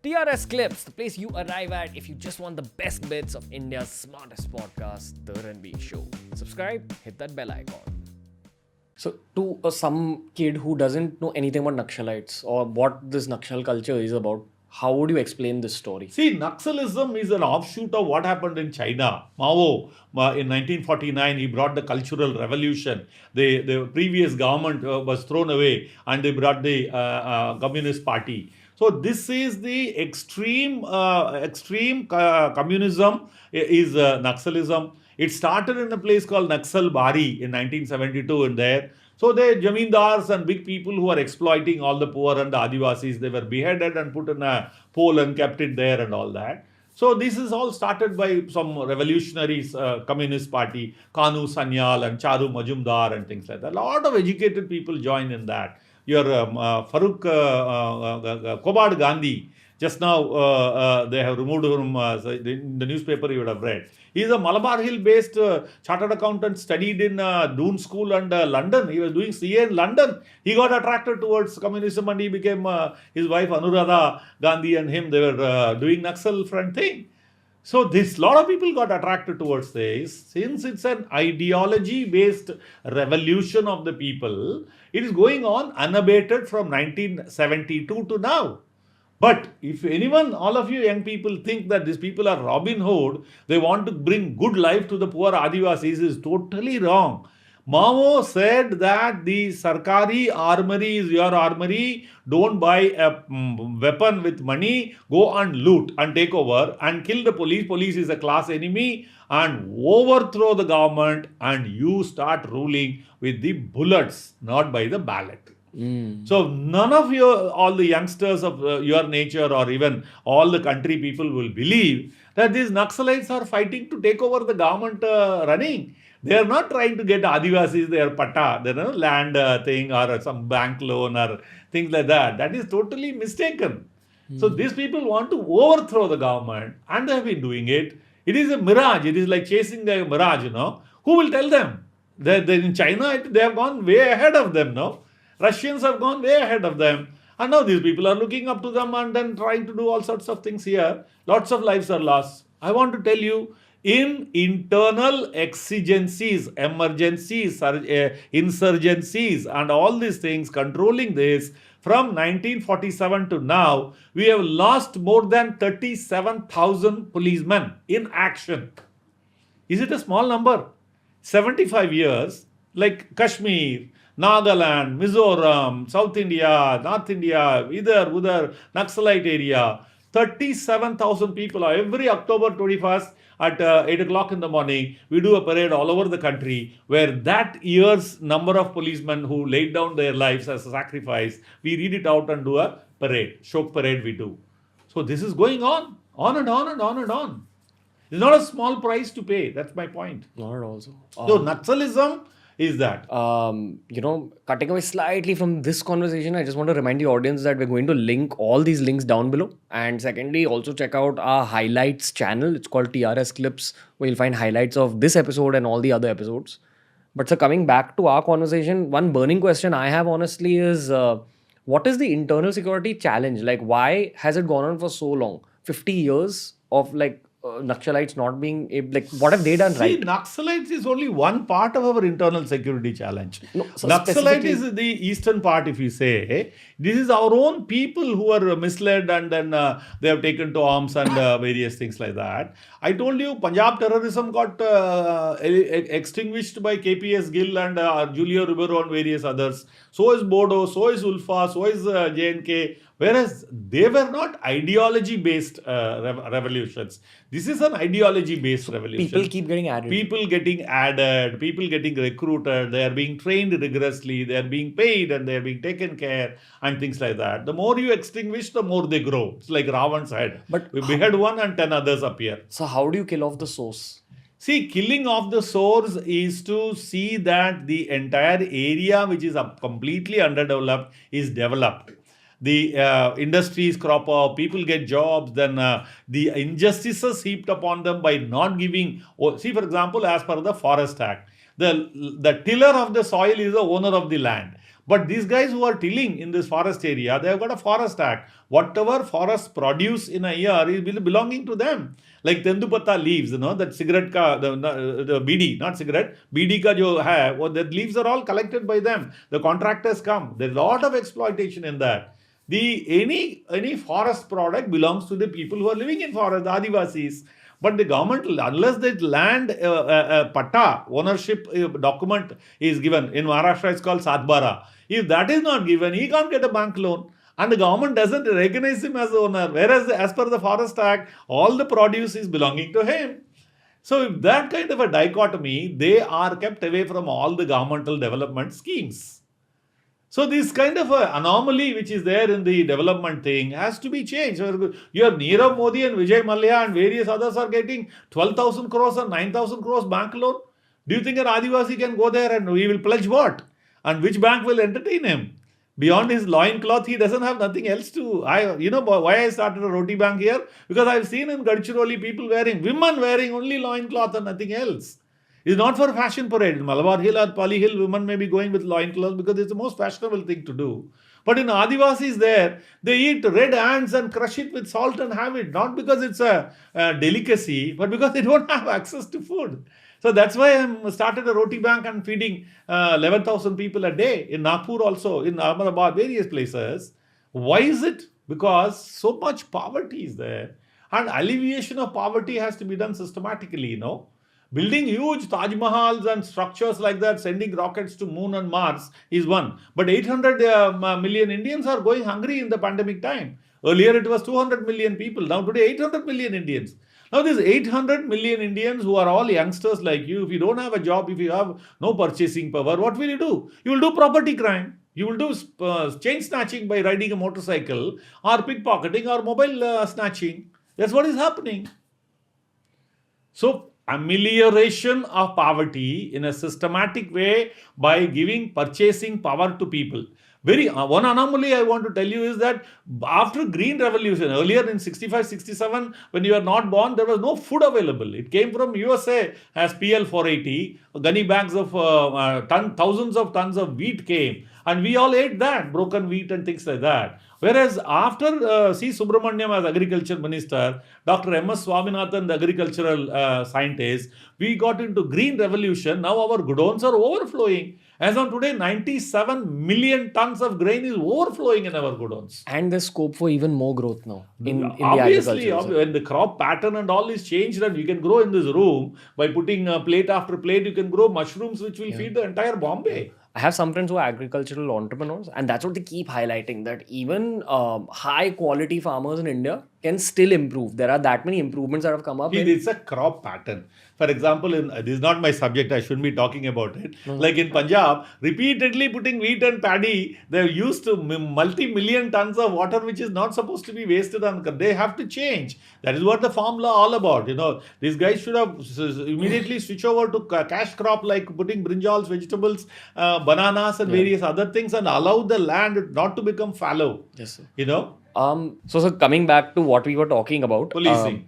TRS Clips, the place you arrive at if you just want the best bits of India's smartest podcast, The Ranveer Show. Subscribe, hit that bell icon. So, to some kid who doesn't know anything about Naxalites or what this Naxal culture is about, how would you explain this story? See, Naxalism is an offshoot of what happened in China. Mao, in 1949, he brought the Cultural Revolution. The previous government was thrown away and they brought the Communist Party. So this is the extreme communism is Naxalism. It started in a place called Naxal Bari in 1972 in there. So the jamindars and big people who are exploiting all the poor and the Adivasis, they were beheaded and put in a pole and kept it there and all that. So this is all started by some revolutionaries, Communist Party, Kanu Sanyal and Charu Majumdar and things like that. A lot of educated people join in that. Your Farooq Kobad Gandhi, just now they have removed him in the newspaper you would have read. He is a Malabar Hill based chartered accountant, studied in Doon School and London. He was doing CA in London. He got attracted towards communism and he became his wife Anuradha Gandhi and him. They were doing Naxal front thing. So this lot of people got attracted towards this. Since it's an ideology based revolution of the people, it is going on unabated from 1972 to now. But if anyone, all of you young people think that these people are Robin Hood, they want to bring good life to the poor Adivasis, is totally wrong. Mao said that the Sarkari armory is your armory. Don't buy a weapon with money. Go and loot and take over and kill the police. Police is a class enemy and overthrow the government and you start ruling with the bullets, not by the ballot. So none of all the youngsters of your nature or even all the country people will believe that these Naxalites are fighting to take over the government running. They are not trying to get Adivasis their patta, their land thing or some bank loan or things like that. That is totally mistaken. So these people want to overthrow the government and they have been doing it. It is a mirage. It is like chasing a mirage, Who will tell them? In China, they have gone way ahead of them, Russians have gone way ahead of them. And now these people are looking up to them and then trying to do all sorts of things here. Lots of lives are lost. I want to tell you, in internal exigencies, emergencies, insurgencies, and all these things controlling this, from 1947 to now, we have lost more than 37,000 policemen in action. Is it a small number? 75 years, like Kashmir, Nagaland, Mizoram, South India, North India, Udar, Naxalite area, 37,000 people. Every October 21st at 8 o'clock in the morning, we do a parade all over the country where that year's number of policemen who laid down their lives as a sacrifice, we read it out and do a parade, Shok parade we do. So this is going on and on and on and on. It's not a small price to pay. That's my point. Not at all. So Naxalism is that. Cutting away slightly from this conversation, I just want to remind the audience that we're going to link all these links down below. And secondly, also check out our highlights channel. It's called TRS Clips, where you'll find highlights of this episode and all the other episodes. But so coming back to our conversation, one burning question I have honestly is, what is the internal security challenge? Like, why has it gone on for so long? 50 years of Naxalites not being able, what have they done right? See, Naxalites is only one part of our internal security challenge. No, so Naxalite is the eastern part, if you say. This is our own people who are misled and then they have taken to arms and various things like that. I told you, Punjab terrorism got extinguished by KPS Gill and Julio Ribeiro and various others. So is Bodo, so is Ulfa, so is JNK. Whereas they were not ideology-based revolutions. This is an ideology-based revolution. People keep getting added. People getting added, people getting recruited, they are being trained rigorously, they are being paid and they are being taken care and things like that. The more you extinguish, the more they grow. It's like Ravan's head. But we behead one and 10 others appear. So how do you kill off the source? See, killing off the source is to see that the entire area which is completely underdeveloped is developed. The industries crop up, people get jobs, then the injustices heaped upon them by not giving. See, for example, as per the Forest Act, the tiller of the soil is the owner of the land. But these guys who are tilling in this forest area, they have got a forest act. Whatever forest produce in a year is belonging to them. Like Tendupatta leaves, that cigarette ka, the BD, not cigarette, BD ka jo hai, the leaves are all collected by them. The contractors come. There's a lot of exploitation in that. Any forest product belongs to the people who are living in forest, the Adivasis. But the government, unless the land patta ownership document is given, in Maharashtra it's called Satbara. If that is not given, he can't get a bank loan. And the government doesn't recognize him as the owner. Whereas as per the Forest Act, all the produce is belonging to him. So if that kind of a dichotomy, they are kept away from all the governmental development schemes. So this kind of a anomaly which is there in the development thing has to be changed. So your Nirav Modi and Vijay Mallya and various others are getting 12,000 crores or 9,000 crores bank loan. Do you think an Adivasi can go there and he will pledge what? And which bank will entertain him? Beyond his loincloth, he doesn't have nothing else to. Why I started a roti bank here? Because I've seen in Gadchiroli women wearing only loincloth and nothing else. It's not for fashion parade. In Malabar Hill or Pali Hill, women may be going with loincloths because it's the most fashionable thing to do. But in Adivasis there, they eat red ants and crush it with salt and have it. Not because it's a delicacy, but because they don't have access to food. So that's why I started a roti bank and feeding 11,000 people a day. In Nagpur also, in Ahmedabad, various places. Why is it? Because so much poverty is there. And alleviation of poverty has to be done systematically, Building huge Taj Mahals and structures like that, sending rockets to Moon and Mars is one. But 800 million Indians are going hungry in the pandemic time. Earlier it was 200 million people. Now today 800 million Indians. Now these 800 million Indians who are all youngsters like you, if you don't have a job, if you have no purchasing power, what will you do? You will do property crime. You will do chain snatching by riding a motorcycle or pickpocketing or mobile snatching. That's what is happening. So amelioration of poverty in a systematic way by giving purchasing power to people. One anomaly I want to tell you is that after Green Revolution, earlier in 65, 67, when you were not born, there was no food available. It came from USA as PL 480. Gunny bags of thousands of tons of wheat came. And we all ate that, broken wheat and things like that. Whereas after C. Subramaniam as agriculture minister, Dr. M.S. Swaminathan, the agricultural scientist, we got into green revolution. Now our godowns are overflowing. As on today, 97 million tons of grain is overflowing in our godowns. And there's scope for even more growth now in the Obviously, agriculture. when the crop pattern and all is changed and you can grow in this room, by putting plate after plate, you can grow mushrooms which will feed the entire Bombay. I have some friends who are agricultural entrepreneurs, and that's what they keep highlighting, that even high quality farmers in India can still improve. There are that many improvements that have come up. It's a crop pattern. For example, this is not my subject, I shouldn't be talking about it. Like in Punjab, repeatedly putting wheat and paddy, they've used multi-million tons of water which is not supposed to be wasted on. They have to change. That is what the farm law all about. These guys should have immediately switch over to cash crop, like putting brinjals, vegetables, bananas and various other things, and allow the land not to become fallow. Yes, sir. So coming back to what we were talking about, policing.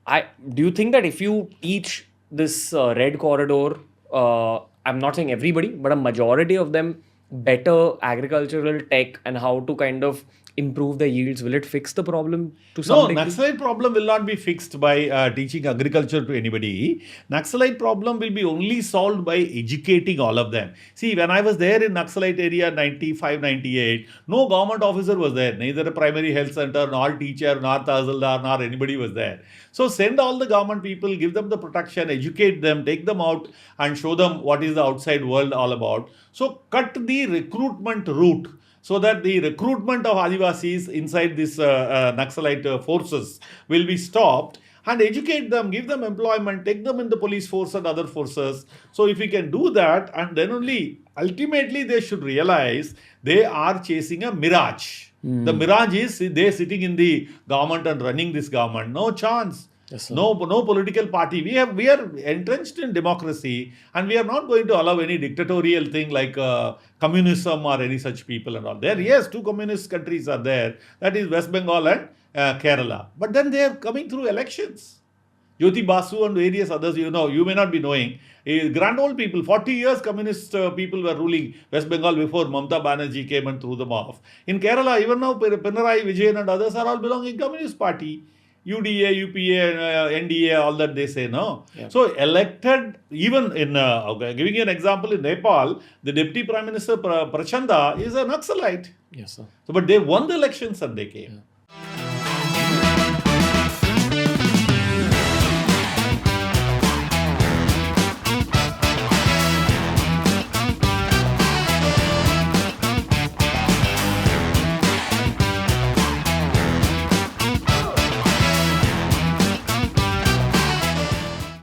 Do you think that if you teach this red corridor, I'm not saying everybody, but a majority of them, better agricultural tech and how to kind of improve the yields, will it fix the problem to some degree? Naxalite problem will not be fixed by teaching agriculture to anybody. Naxalite problem will be only solved by educating all of them. See, when I was there in Naxalite area 95, 98, no government officer was there. Neither a primary health center, nor teacher, nor tahsildar, nor anybody was there. So send all the government people, give them the protection, educate them, take them out and show them what is the outside world all about. So cut the recruitment route, so that the recruitment of Adivasis inside this Naxalite forces will be stopped, and educate them, give them employment, take them in the police force and other forces. So if we can do that, and then only ultimately they should realize they are chasing a mirage. The mirage is they sitting in the government and running this government. No chance. Yes, sir. No political party. We are entrenched in democracy, and we are not going to allow any dictatorial thing like communism or any such people and all. There, yes, two communist countries are there. That is West Bengal and Kerala. But then they are coming through elections. Jyoti Basu and various others, you may not be knowing. Grand old people, 40 years communist people were ruling West Bengal before Mamata Banerjee came and threw them off. In Kerala, even now, Pinarayi Vijayan and others are all belonging Communist Party. UDA, UPA, NDA, all that they say, no? Yeah. So elected, even in, giving you an example, in Nepal, the Deputy Prime Minister Prachanda is a Naxalite. Yes, sir. So, but they won the elections and they came. Yeah.